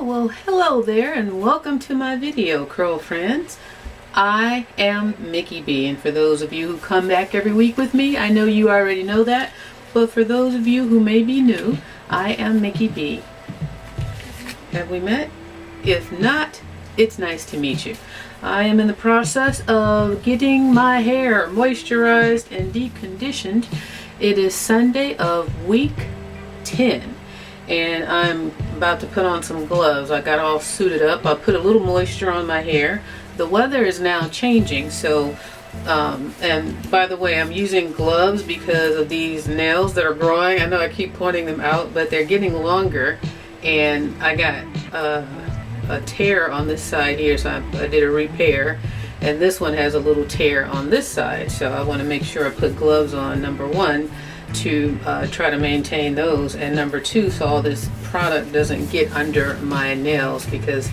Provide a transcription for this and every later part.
Well, hello there and welcome to my video, Curl Friends. I am Mickey B, and for those of you who come back every week with me, I know you already know that, but for those of you who may be new, I am Mickey B. Have we met? If not, it's nice to meet you. I am in the process of getting my hair moisturized and deconditioned. It is Sunday of week 10. And I'm about to put on some gloves. I got all suited up. I put a little moisture on my hair. The weather is now changing, so and by the way, I'm using gloves because of these nails that are growing. I know I keep pointing them out, but they're getting longer, and I got a tear on this side here, so I did a repair, and this one has a little tear on this side, so I want to make sure I put gloves on, number one, to try to maintain those, and number two, so all this product doesn't get under my nails, because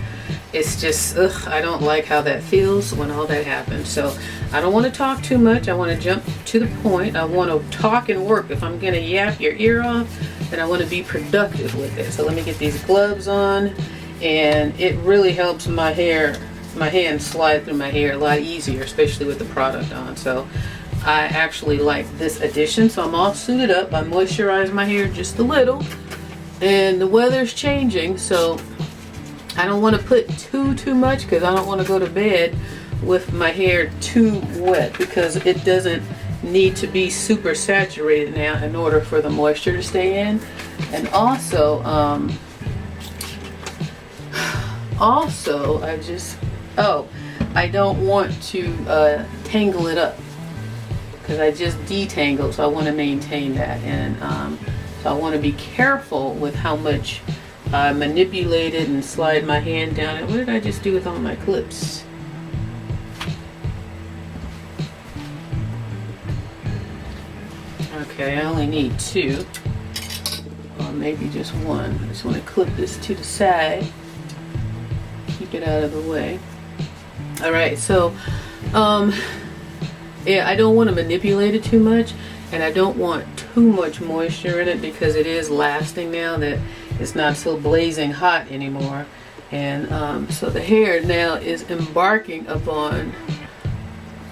it's just, I don't like how that feels when all that happens. So I don't want to talk too much. I want to jump to the point. I want to talk and work. If I'm gonna yap your ear off, then I want to be productive with it. So let me get these gloves on, and it really helps my hands slide through my hair a lot easier, especially with the product on. So I actually like this addition. So I'm all suited up. I moisturized my hair just a little, and the weather's changing, so I don't want to put too much, because I don't want to go to bed with my hair too wet, because it doesn't need to be super saturated now in order for the moisture to stay in. And also I don't want to tangle it up, because I just detangled, so I want to maintain that. And so I want to be careful with how much I manipulate it and slide my hand down it. What did I just do with all my clips? Okay, I only need two, or maybe just one. I just want to clip this to the side, keep it out of the way. Alright, so yeah, I don't want to manipulate it too much, and I don't want too much moisture in it, because it is lasting now that it's not so blazing hot anymore. And so the hair now is embarking upon,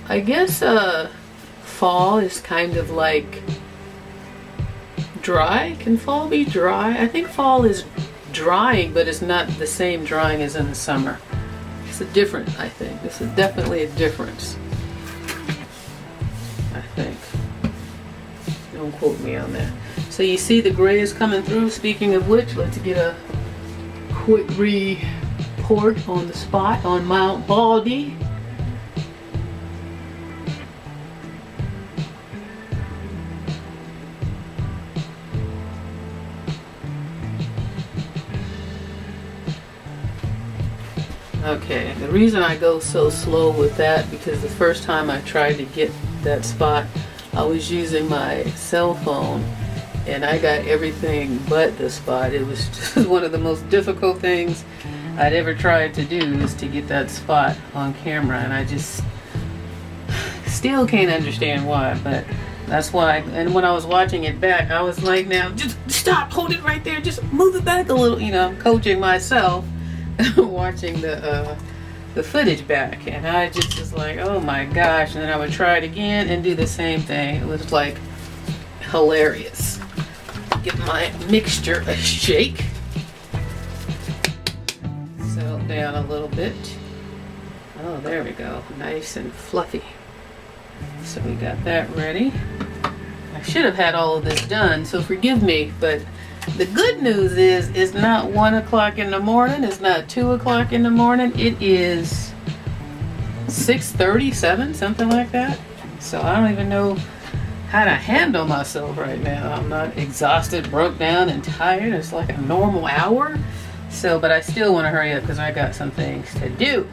I guess fall is kind of like dry. Can fall be dry? I think fall is drying, but it's not the same drying as in the summer. It's a different, I think. It's definitely a difference, I think. Don't quote me on that. So you see the gray is coming through. Speaking of which, let's get a quick report on the spot on Mount Baldy. Okay, the reason I go so slow with that, because the first time I tried to get that spot, I was using my cell phone, and I got everything but the spot. It was just one of the most difficult things I'd ever tried to do, is to get that spot on camera, and I just still can't understand why, but that's why. And when I was watching it back, I was like, now just stop, hold it right there, just move it back a little, you know, I'm coaching myself watching the footage back, and I just was like, oh my gosh. And then I would try it again and do the same thing. It was like hilarious. Give my mixture a shake, settle down a little bit. Oh, there we go, nice and fluffy. So we got that ready. I should have had all of this done, so forgive me, but the good news is it's not 1 o'clock in the morning, it's not 2 o'clock in the morning, it is 6:37, something like that. So I don't even know how to handle myself right now. I'm not exhausted, broke down, and tired. It's like a normal hour. So, but I still want to hurry up because I got some things to do.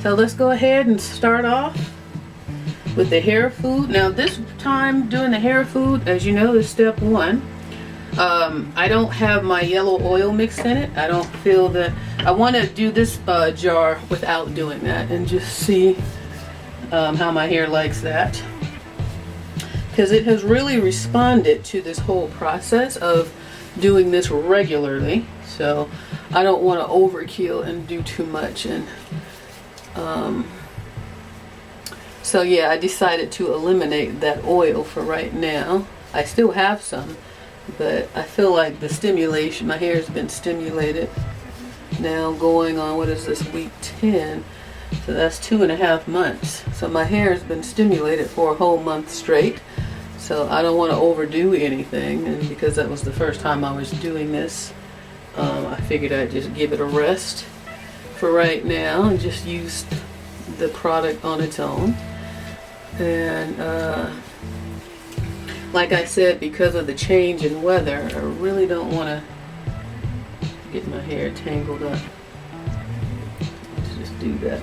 So let's go ahead and start off with the hair food. Now this time doing the hair food, as you know, is step one. I don't have my yellow oil mixed in it. I don't feel that I want to do this jar without doing that, and just see how my hair likes that. because it has really responded to this whole process of doing this regularly, so I don't want to overkill and do too much. And so yeah, I decided to eliminate that oil for right now. I still have some, but I feel like the stimulation, my hair has been stimulated now going on, what is this, week 10, so that's 2.5 months. So my hair has been stimulated for a whole month straight, so I don't want to overdo anything. And because that was the first time I was doing this, I figured I'd just give it a rest for right now and just use the product on its own. And like I said, because of the change in weather, I really don't want to get my hair tangled up. Let's just do that.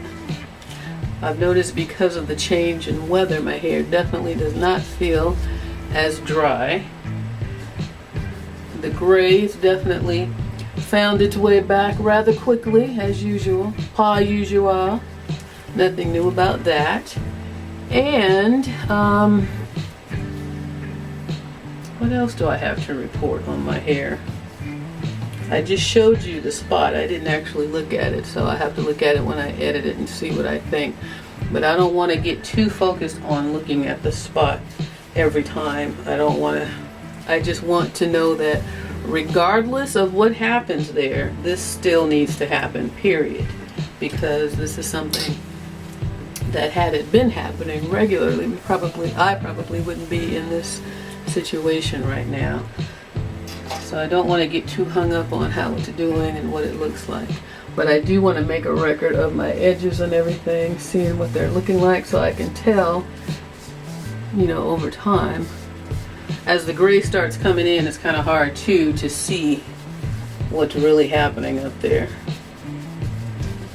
I've noticed because of the change in weather, my hair definitely does not feel as dry. The gray's definitely found its way back rather quickly, as usual. Pa usual. Nothing new about that. And what else do I have to report on my hair? I just showed you the spot. I didn't actually look at it, so I have to look at it when I edit it and see what I think. But I don't want to get too focused on looking at the spot every time. I just want to know that regardless of what happens there, this still needs to happen, period. Because this is something that, had it been happening regularly, I probably wouldn't be in this situation right now. So I don't want to get too hung up on how it's doing and what it looks like. But I do want to make a record of my edges and everything, seeing what they're looking like, so I can tell, you know, over time. As the gray starts coming in, it's kind of hard too to see what's really happening up there.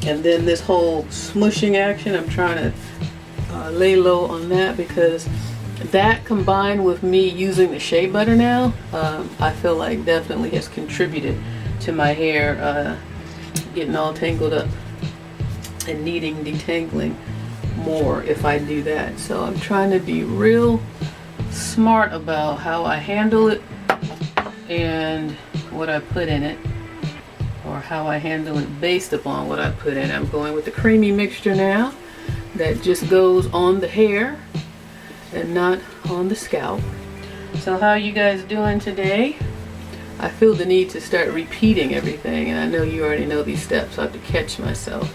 And then this whole smushing action, I'm trying to lay low on that, because that, combined with me using the shea butter now, I feel like definitely has contributed to my hair getting all tangled up and needing detangling more if I do that. So I'm trying to be real smart about how I handle it and what I put in it, or how I handle it based upon what I put in. I'm going with the creamy mixture now that just goes on the hair and not on the scalp. So how are you guys doing today? I feel the need to start repeating everything, and I know you already know these steps, so I have to catch myself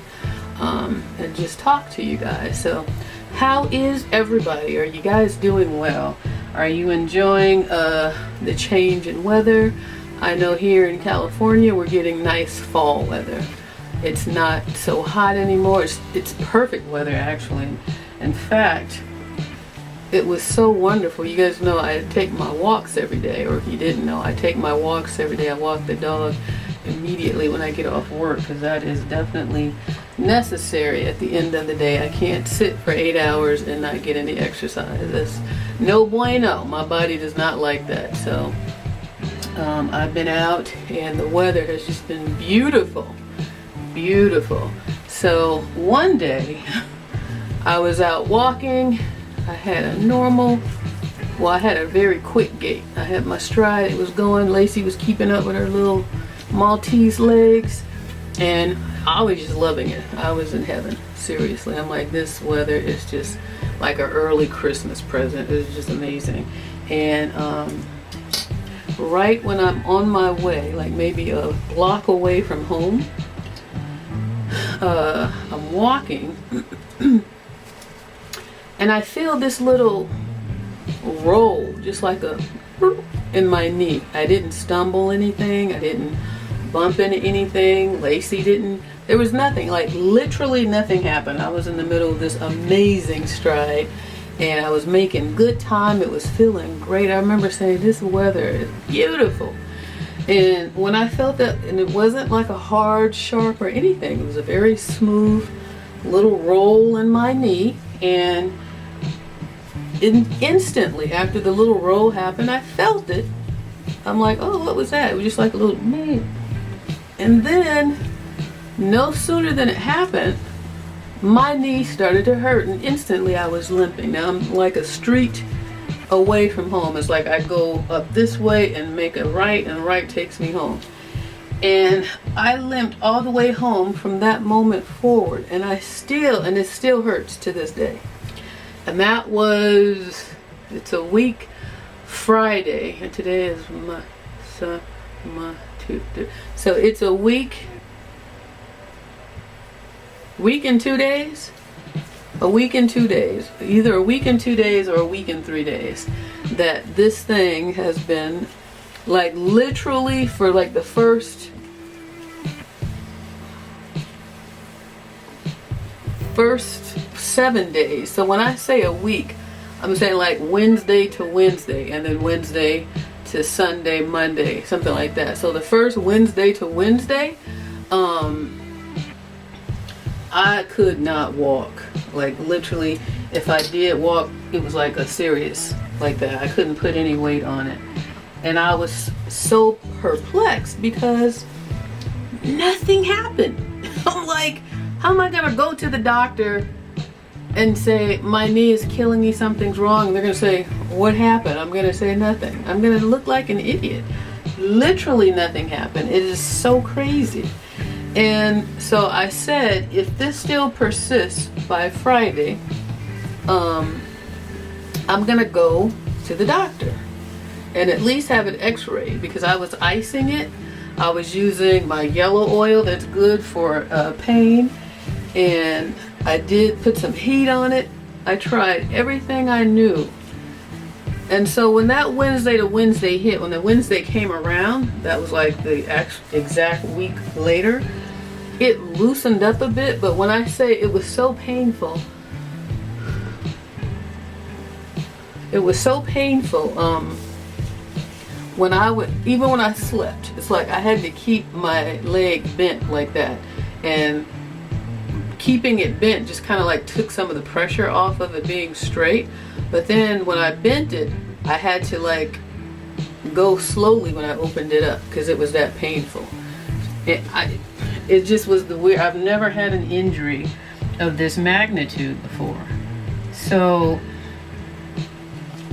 and just talk to you guys. So how is everybody? Are you guys doing well? Are you enjoying the change in weather? I know here in California we're getting nice fall weather. It's not so hot anymore. It's perfect weather, actually. In fact, it was so wonderful. You guys know I take my walks every day, or if you didn't know, I take my walks every day. I walk the dog immediately when I get off work, because that is definitely necessary at the end of the day. I can't sit for 8 hours and not get any exercise. That's no bueno. My body does not like that. So I've been out, and the weather has just been beautiful. Beautiful. So one day I was out walking. I had I had a very quick gait. I had my stride, it was going. Lacey was keeping up with her little Maltese legs, and I was just loving it. I was in heaven, seriously. I'm like, this weather is just like an early Christmas present. It was just amazing. And right when I'm on my way, like maybe a block away from home, I'm walking and I feel this little roll, just like a in my knee. I didn't stumble anything. I didn't bump into anything. Lacey didn't. There was nothing, like literally nothing happened. I was in the middle of this amazing stride, and I was making good time. It was feeling great. I remember saying, this weather is beautiful. And when I felt that, and it wasn't like a hard, sharp or anything, it was a very smooth little roll in my knee. And instantly after the little roll happened, I felt it. I'm like, oh, what was that? It was just like a little man. And then no sooner than it happened, my knee started to hurt, and instantly I was limping. Now I'm like a street away from home. It's like I go up this way and make a right, and right takes me home. And I limped all the way home from that moment forward, and it still hurts to this day. And that was, it's a week Friday, and today is so it's a week and 2 days, either a week and 2 days or a week and 3 days, that this thing has been, like, literally for like the first 7 days. So when I say a week, I'm saying like Wednesday to Wednesday, and then Wednesday to Sunday, Monday, something like that. So the first Wednesday to Wednesday, I could not walk. Like, literally, if I did walk, it was like a serious, like that. I couldn't put any weight on it. And I was so perplexed because nothing happened. I'm like, how am I gonna go to the doctor and say, my knee is killing me, something's wrong? And they're gonna say, what happened? I'm gonna say nothing. I'm gonna look like an idiot. Literally nothing happened. It is so crazy. And so I said, if this still persists by Friday, I'm gonna go to the doctor and at least have an x-ray, because I was icing it. I was using my yellow oil that's good for pain, and I did put some heat on it. I tried everything I knew. And so when that Wednesday to Wednesday hit, when the Wednesday came around, that was like the exact week later, it loosened up a bit. But when I say it was so painful, even when I slept, it's like I had to keep my leg bent like that, and keeping it bent just kind of like took some of the pressure off of it being straight. But then when I bent it, I had to like go slowly when I opened it up, because it was that painful. It just was the weird. I've never had an injury of this magnitude before. So,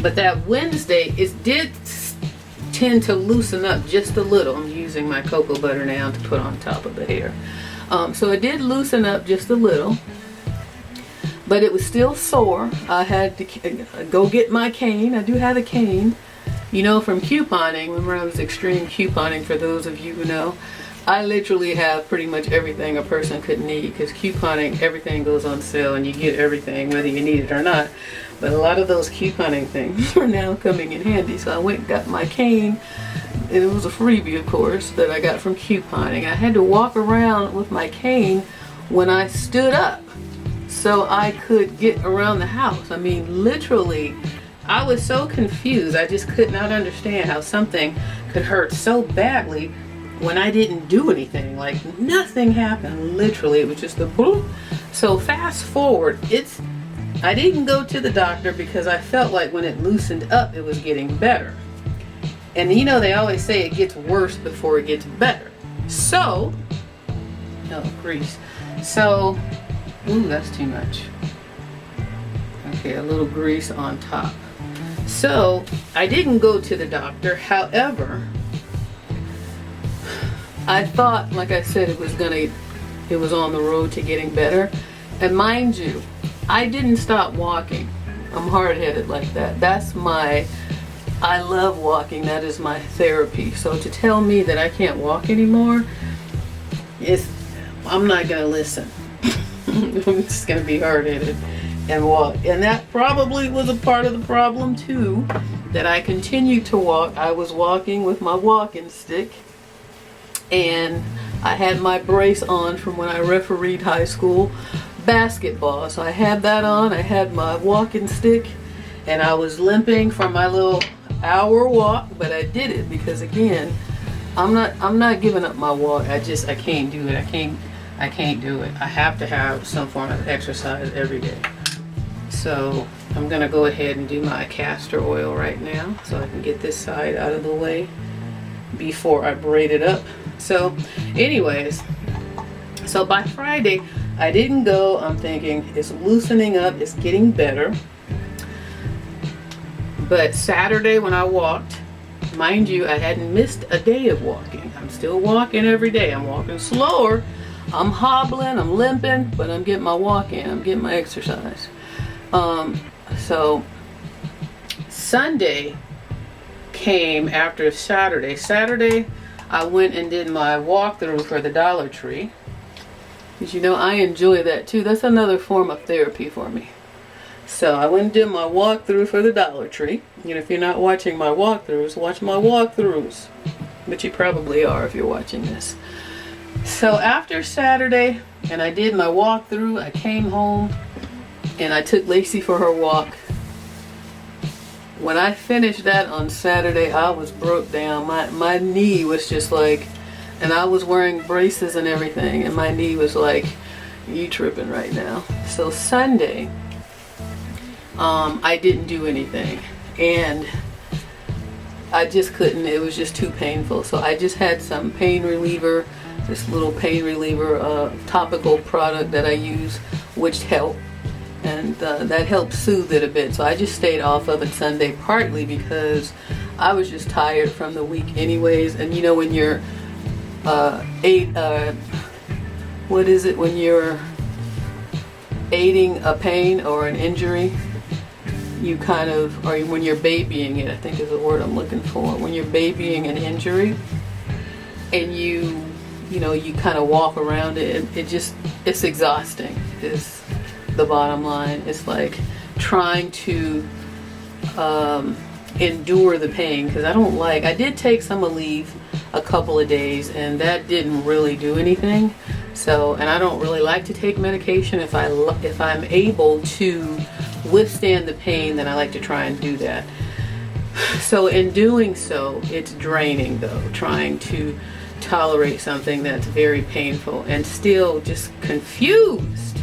but that Wednesday, it did tend to loosen up just a little. I'm using my cocoa butter now to put on top of the hair. So it did loosen up just a little, but it was still sore. I had to go get my cane. I do have a cane, you know, from couponing. Remember, I was extreme couponing, for those of you who know. I literally have pretty much everything a person could need, because couponing, everything goes on sale and you get everything whether you need it or not. But a lot of those couponing things are now coming in handy. So I went and got my cane, and it was a freebie, of course, that I got from couponing. I had to walk around with my cane when I stood up so I could get around the house. I mean, literally, I was so confused. I just could not understand how something could hurt so badly when I didn't do anything. Like, nothing happened. Literally, it was just a boom. So fast forward, I didn't go to the doctor because I felt like when it loosened up, it was getting better. And you know, they always say it gets worse before it gets better. So, grease. So, ooh, that's too much. Okay, a little grease on top. So, I didn't go to the doctor. However, I thought, like I said, it was on the road to getting better. And mind you, I didn't stop walking. I'm hard-headed like that. I love walking. That is my therapy. So to tell me that I can't walk anymore, I'm not gonna listen. I'm just gonna be hard-headed and walk. And that probably was a part of the problem too, that I continued to walk. I was walking with my walking stick, and I had my brace on from when I refereed high school basketball. So I had that on, I had my walking stick, and I was limping from my little hour walk, but I did it because, again, I'm not giving up my walk. I can't do it. I can't do it. I have to have some form of exercise every day. So I'm gonna go ahead and do my castor oil right now so I can get this side out of the way before I braid it up. So anyways, so by Friday I didn't go. I'm thinking it's loosening up, it's getting better. But Saturday when I walked, mind you, I hadn't missed a day of walking. I'm still walking every day. I'm walking slower. I'm hobbling, I'm limping, but I'm getting my walk in. I'm getting my exercise. So Sunday came after Saturday. Saturday, I went and did my walkthrough for the Dollar Tree. Because you know, I enjoy that too. That's another form of therapy for me. So I went and did my walkthrough for the Dollar Tree. And if you're not watching my walkthroughs, watch my walkthroughs. But you probably are if you're watching this. So after Saturday, and I did my walkthrough, I came home and I took Lacey for her walk. When I finished that on Saturday, I was broke down. My knee was just like, and I was wearing braces and everything, and my knee was like, you tripping right now. So Sunday, I didn't do anything, and I just couldn't. It was just too painful. So I just had some pain reliever, this little pain reliever topical product that I use, which helped. And that helped soothe it a bit. So I just stayed off of it Sunday, partly because I was just tired from the week anyways. And you know, when you're what is it, when you're aiding a pain or an injury, you kind of, or when you're babying it, I think is the word I'm looking for, when you're babying an injury and you know, you kind of walk around it, it's exhausting is the bottom line. It's like trying to endure the pain, because I did take some Aleve a couple of days, and that didn't really do anything. So, and I don't really like to take medication. If I'm able to withstand the pain, then I like to try and do that. So in doing so, it's draining though, trying to tolerate something that's very painful and still just confused.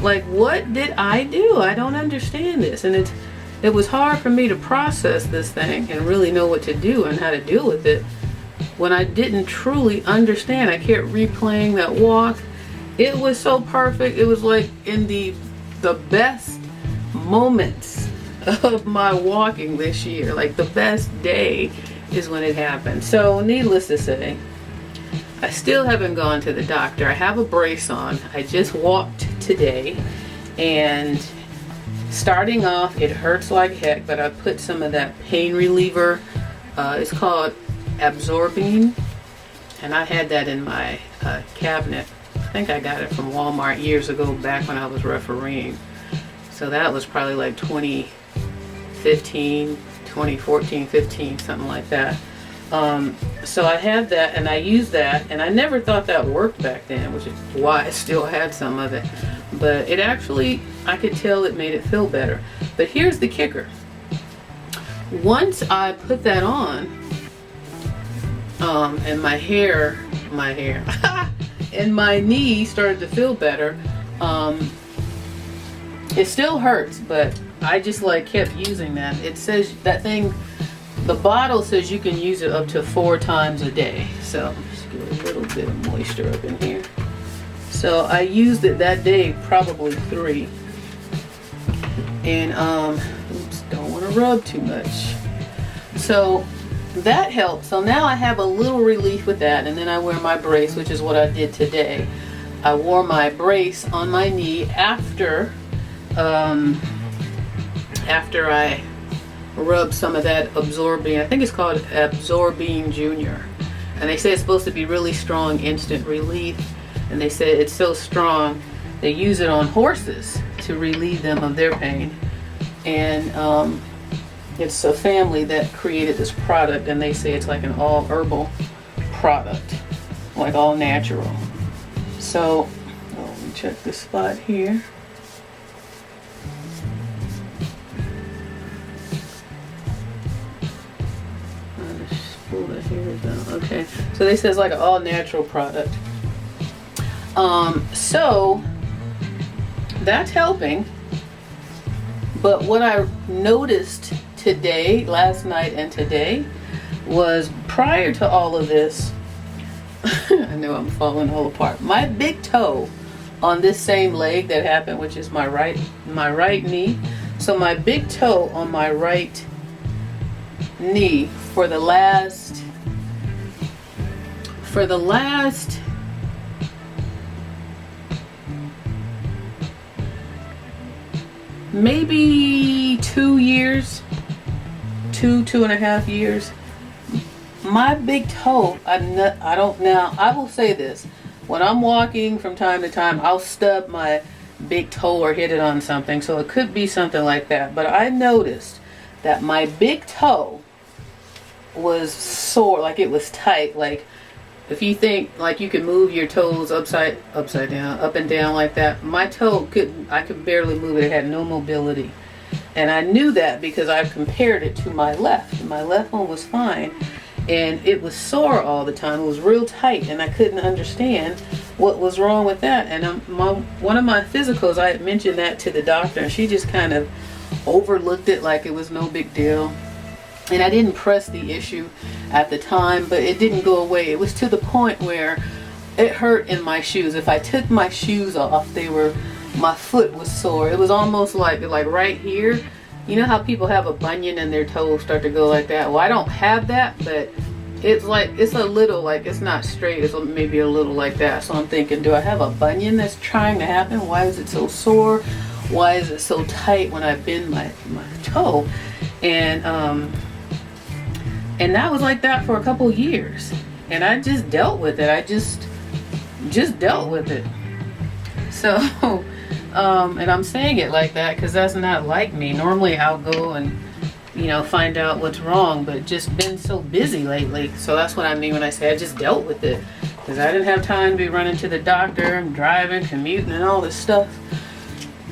Like, what did I do? I don't understand this. And it was hard for me to process this thing and really know what to do and how to deal with it when I didn't truly understand. I kept replaying that walk. It was so perfect. It was like in the best moments of my walking this year. Like the best day is when it happened. So needless to say, I still haven't gone to the doctor. I have a brace on. I just walked today, and starting off, it hurts like heck, but I put some of that pain reliever. It's called Absorbine, and I had that in my cabinet. I think I got it from Walmart years ago, back when I was refereeing. So that was probably like 2014, 15, something like that. So I had that, and I used that, and I never thought that worked back then, which is why I still had some of it. But it actually, I could tell it made it feel better. But here's the kicker. Once I put that on, and my hair, and my knee started to feel better, it still hurts, but I just like kept using that. It says that thing, the bottle says you can use it up to 4 times a day. So just get a little bit of moisture up in here. So I used it that day probably 3. And oops, don't want to rub too much. So that helps. So now I have a little relief with that, and then I wear my brace, which is what I did today. I wore my brace on my knee after I rubbed some of that Absorbine. I think it's called Absorbine Junior, and they say it's supposed to be really strong instant relief, and they say it's so strong they use it on horses to relieve them of their pain. And it's a family that created this product, and they say it's like an all herbal product, like all natural. So let me check this spot here. Okay, so they say it's like an all natural product. So that's helping. But what I noticed today, last night and today, was prior to all of this, I know I'm falling all apart. My big toe on this same leg that happened, which is my right knee. So my big toe on my right knee for the last maybe 2 years, 2.5 years. My big toe, I will say this, when I'm walking from time to time, I'll stub my big toe or hit it on something, so it could be something like that. But I noticed that my big toe was sore, like it was tight. Like if you think like you can move your toes upside down, up and down like that, my toe I could barely move it. It had no mobility. And I knew that because I compared it to my left. My left one was fine, and it was sore all the time. It was real tight, and I couldn't understand what was wrong with that. And one of my physicals, I had mentioned that to the doctor, and she just kind of overlooked it like it was no big deal. And I didn't press the issue at the time, but it didn't go away. It was to the point where it hurt in my shoes. If I took my shoes off, my foot was sore. It was almost like right here. You know how people have a bunion and their toes start to go like that? Well, I don't have that, but it's a little, like it's not straight. It's maybe a little like that. So I'm thinking, do I have a bunion that's trying to happen? Why is it so sore? Why is it so tight when I bend my toe? And that was like that for a couple years. And I just dealt with it. I just dealt with it. So, and I'm saying it like that because that's not like me. Normally I'll go and, find out what's wrong, but just been so busy lately. So that's what I mean when I say I just dealt with it. Because I didn't have time to be running to the doctor and driving, commuting, and all this stuff.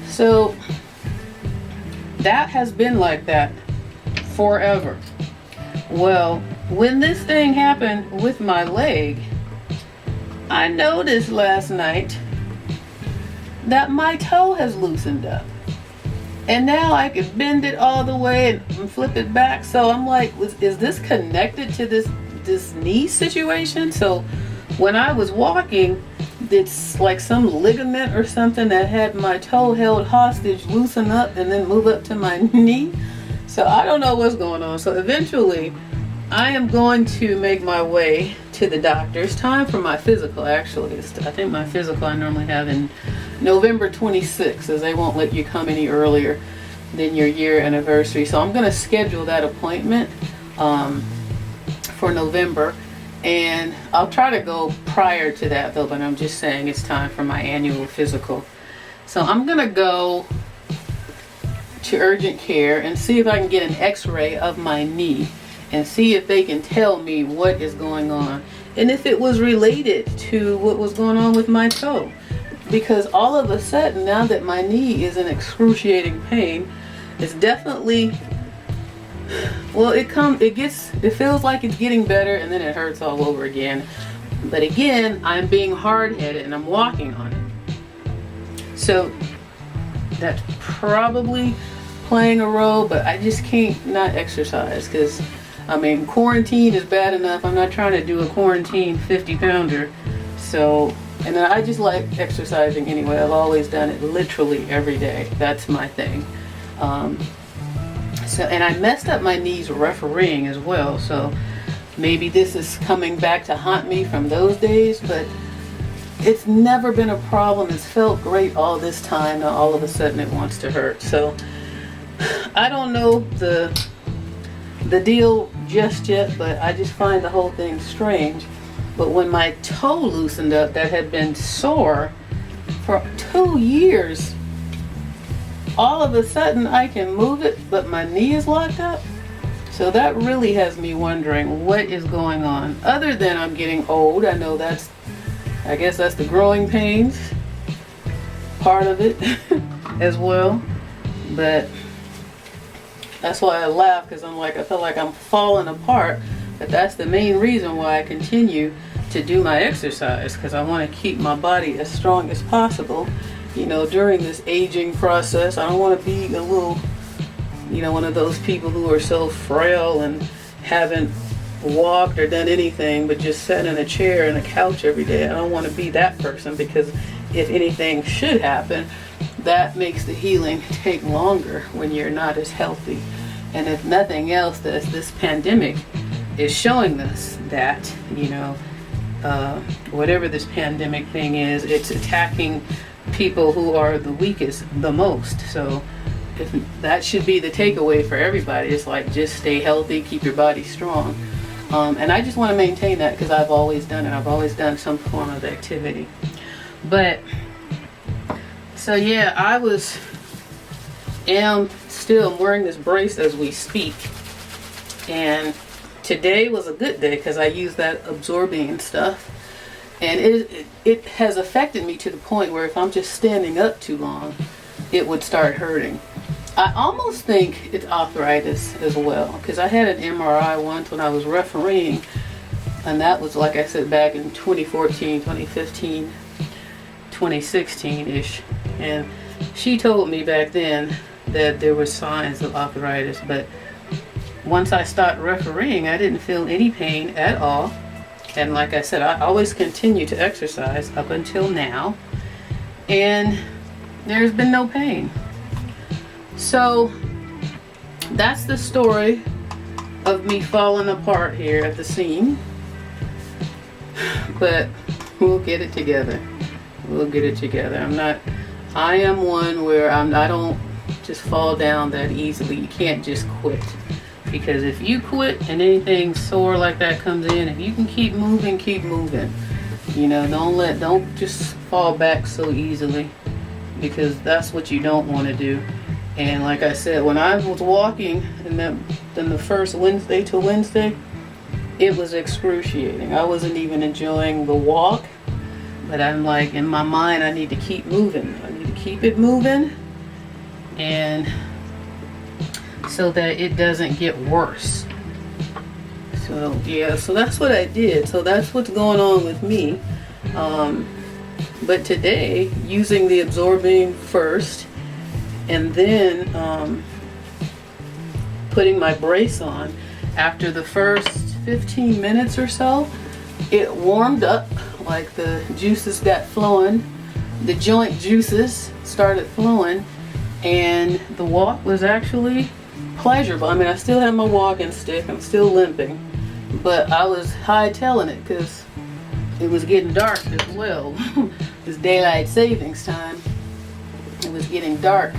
So that has been like that forever. Well, when this thing happened with my leg, I noticed last night that my toe has loosened up. And now I can bend it all the way and flip it back. So I'm like, is this connected to this knee situation? So when I was walking, it's like some ligament or something that had my toe held hostage loosen up and then move up to my knee. So I don't know what's going on. So eventually I am going to make my way to the doctor. It's time for my physical, actually. I think my physical I normally have in November 26th, as they won't let you come any earlier than your year anniversary. So I'm going to schedule that appointment for November. And I'll try to go prior to that though, but I'm just saying it's time for my annual physical. So I'm going to go to urgent care and see if I can get an x-ray of my knee and see if they can tell me what is going on and if it was related to what was going on with my toe. Because all of a sudden, now that my knee is in excruciating pain, it's definitely, well, it feels like it's getting better and then it hurts all over again. But again, I'm being hard-headed and I'm walking on it. So that's probably playing a role, but I just can't not exercise because, quarantine is bad enough. I'm not trying to do a quarantine 50-pounder. So, and then I just like exercising anyway. I've always done it literally every day. That's my thing. And I messed up my knees refereeing as well. So maybe this is coming back to haunt me from those days, but it's never been a problem. It's felt great all this time. Now all of a sudden it wants to hurt. So I don't know the deal just yet, but I just find the whole thing strange. But when my toe loosened up, that had been sore for 2 years, all of a sudden I can move it, but my knee is locked up. So that really has me wondering what is going on. Other than I'm getting old, I know I guess that's the growing pains part of it as well. But that's why I laugh, because I feel like I'm falling apart. But that's the main reason why I continue to do my exercise, because I want to keep my body as strong as possible, during this aging process. I don't want to be a little, one of those people who are so frail and haven't walked or done anything but just sat in a chair and a couch every day. I don't want to be that person, because if anything should happen, that makes the healing take longer when you're not as healthy And if nothing else, this pandemic is showing us that, you know, whatever this pandemic thing is, it's attacking people who are the weakest the most. So if that should be the takeaway for everybody, it's like, just stay healthy, keep your body strong. And I just want to maintain that, because I've always done it. I've always done some form of activity. But so yeah, I'm still wearing this brace as we speak, and today was a good day because I used that absorbing stuff, and it has affected me to the point where if I'm just standing up too long, it would start hurting. I almost think it's arthritis as well, because I had an MRI once when I was refereeing, and that was, like I said, back in 2014, 2015, 2016-ish, and she told me back then that there were signs of arthritis, but once I started refereeing, I didn't feel any pain at all. And like I said, I always continue to exercise up until now, and there's been no pain. So that's the story of me falling apart here at the seam, but we'll get it together. We'll get it together. I am one where I don't just fall down that easily. You can't just quit, because if you quit and anything sore like that comes in, if you can keep moving, keep moving. You know, don't just fall back so easily, because that's what you don't want to do. And like I said, when I was walking in the first Wednesday to Wednesday, it was excruciating. I wasn't even enjoying the walk, but I'm like, in my mind, I need to keep moving. I need to keep it moving, and so that it doesn't get worse. So yeah, so that's what I did. So that's what's going on with me. But today, using the absorbing first, and then putting my brace on, after the first 15 minutes or so, it warmed up, like the juices got flowing, the joint juices started flowing, and the walk was actually pleasurable. I mean, I still have my walking stick, I'm still limping, but I was hightailing it because it was getting dark as well. It's daylight savings time. It was getting dark,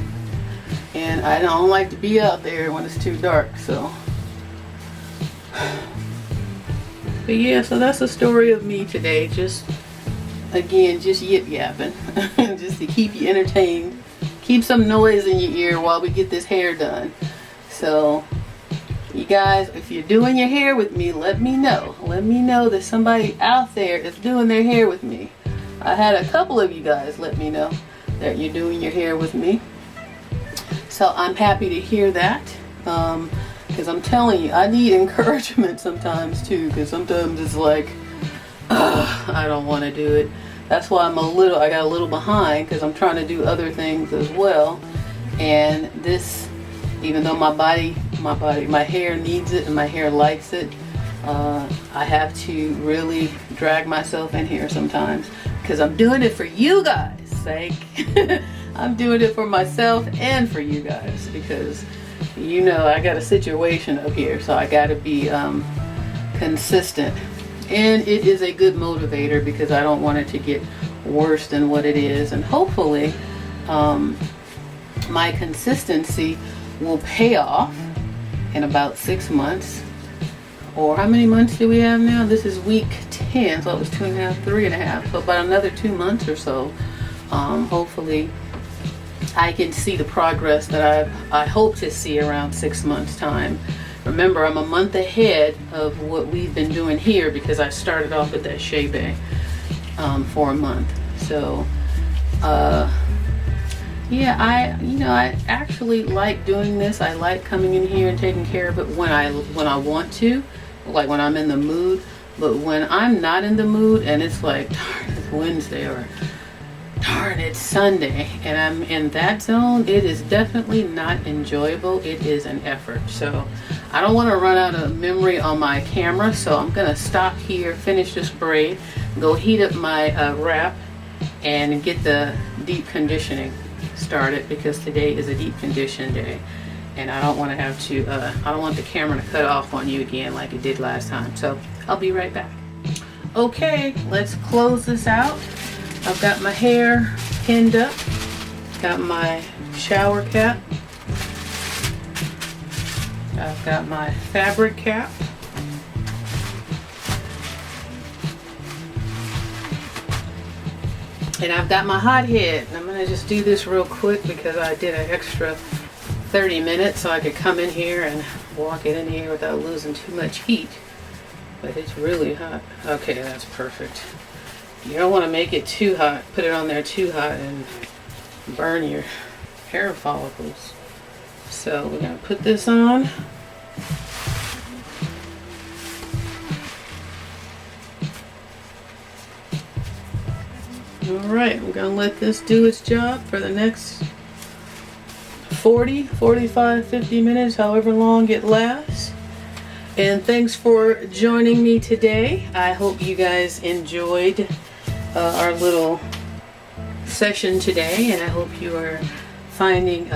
and I don't like to be out there when it's too dark, so. But yeah, so that's the story of me today. Just, again, just yip-yapping. Just to keep you entertained. Keep some noise in your ear while we get this hair done. So, you guys, if you're doing your hair with me, let me know. Let me know that somebody out there is doing their hair with me. I had a couple of you guys let me know that you're doing your hair with me. So I'm happy to hear that. Because I'm telling you, I need encouragement sometimes too. Because sometimes it's like, I don't want to do it. That's why I got a little behind, because I'm trying to do other things as well. And this, even though my hair needs it and my hair likes it, I have to really drag myself in here sometimes, because I'm doing it for you guys' sake. I'm doing it for myself and for you guys, because you know I got a situation up here, so I got to be consistent. And it is a good motivator, because I don't want it to get worse than what it is. And hopefully my consistency will pay off in about 6 months. Or how many months do we have now? This is week 10, so it was 2.5, 3.5. So about another 2 months or so, hopefully I can see the progress that I hope to see around 6 months time. Remember, I'm a month ahead of what we've been doing here, because I started off at that Shea Bay for a month. So yeah, I actually like doing this. I like coming in here and taking care of it when I want to, like when I'm in the mood. But when I'm not in the mood and it's like, darn, it's Wednesday, or darn, it's Sunday, and I'm in that zone, it is definitely not enjoyable. It is an effort. So I don't want to run out of memory on my camera, so I'm gonna stop here, finish this braid, go heat up my wrap, and get the deep conditioning started, because today is a deep condition day. and I don't want to have to, I don't want the camera to cut off on you again like it did last time. So I'll be right back. Okay, let's close this out. I've got my hair pinned up, got my shower cap, I've got my fabric cap, and I've got my hot head. I'm going to just do this real quick because I did an extra 30 minutes so I could come in here and walk it in here without losing too much heat. But it's really hot. Okay, that's perfect. You don't want to make it too hot, put it on there too hot and burn your hair follicles. So we're going to put this on. Alright, we're going to let this do its job for the next 40, 45, 50 minutes, however long it lasts. And thanks for joining me today. I hope you guys enjoyed our little session today, and I hope you are finding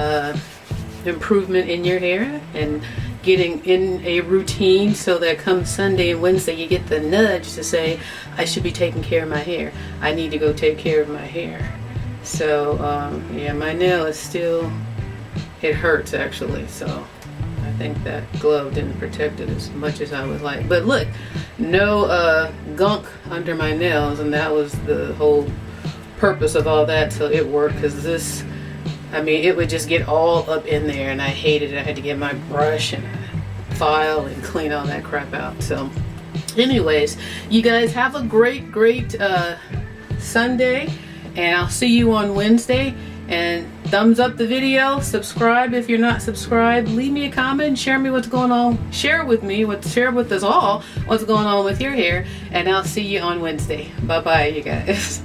improvement in your hair and getting in a routine so that come Sunday and Wednesday you get the nudge to say, I should be taking care of my hair. I need to go take care of my hair. So yeah, my nail is still, it hurts actually, so I think that glove didn't protect it as much as I would like. But look, no gunk under my nails, and that was the whole purpose of all that, so it worked. Because this, I mean, it would just get all up in there, and I hated it. I had to get my brush and file and clean all that crap out. So anyways, you guys have a great Sunday, and I'll see you on Wednesday. And thumbs up the video, subscribe if you're not subscribed, leave me a comment, share me what's going on, share with us all what's going on with your hair, and I'll see you on Wednesday. Bye bye, you guys.